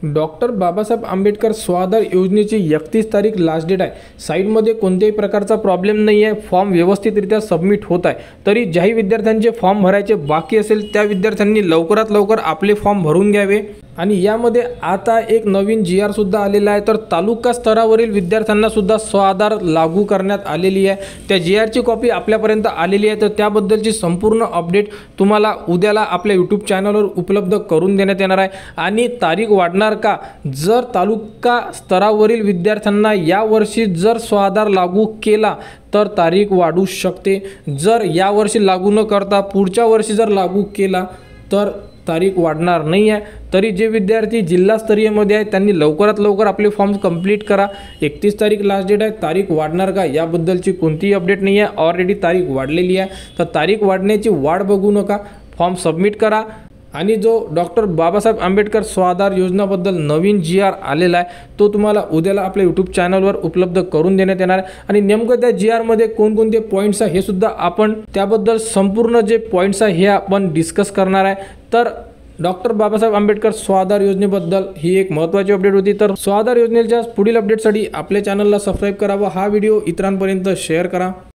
Doctor Babasaheb Ambedkar स्वाधार योजनेची 31 तारीख last date आहे। साईटमध्ये कोणत्याही प्रकारचा प्रॉब्लेम नाही आहे, फॉर्म व्यवस्थितरित्या सबमिट होत आहे। तरी ज्याही विद्यार्थ्यांचे फॉर्म भरायचे बाकी असेल त्या विद्यार्थ्यांनी लवकरात लवकर आपले फॉर्म भरून घ्यावे। आणि यामध्ये आता एक नवीन GR सुद्धा आलेला आहे, तर तालुका स्तरावरील विद्यार्थ्यांना सुद्धा स्वाधार लागू करण्यात आलेली आहे। त्या GRची कॉपी आपल्यापर्यंत आलेली आहे, तर त्याबद्दलची संपूर्ण अपडेट तुम्हाला उद्याला आपल्या YouTube चॅनलवर उपलब्ध करून देण्यात येणार आहे। आणि तारीख वाढणार का, जर तालुका स्तरावरील विद्यार्थ्यांना यावर्षी जर स्वाधार लागू केला तर तारीख वाढू शकते। जर यावर्षी लागू न करता पुढच्या वर्षी जर लागू केला तर तारीख वाढणार नाही आहे। तरी जे विद्यार्थी जिल्हास्तरीयमध्ये आहेत त्यांनी लवकरात लवकर आपले फॉर्म कंप्लीट करा। 31 तारीख लास्ट डेट आहे। तारीख वाढणार का याबद्दलची कोणतीही अपडेट नाही आहे, ऑलरेडी तारीख वाढलेली आहे। तर तारीख वाढण्याची वाट बघू नका, फॉर्म सबमिट करा। आणि जो डॉक्टर बाबासाहेब आंबेडकर स्वाधार योजनाबद्दल नवीन GR आलेला आहे तो तुम्हाला उद्याला आपल्या YouTube चॅनलवर उपलब्ध करून देण्यात येणार आहे। आणि नेमकं त्या GR मध्ये कोणकोणते पॉईंट्स आहे हे सुद्धा आपण त्याबद्दल संपूर्ण जे पॉईंट्स आहे हे आपण डिस्कस करणार आहे। तर डॉक्टर बाबासाहेब आंबेडकर स्वाधार योजनेबद्दल ही एक महत्त्वाची अपडेट होती। तर स्वाधार योजनेच्या पुढील अपडेटसाठी आपल्या चॅनलला सबस्क्राईब करा व हा व्हिडिओ इतरांपर्यंत शेअर करा।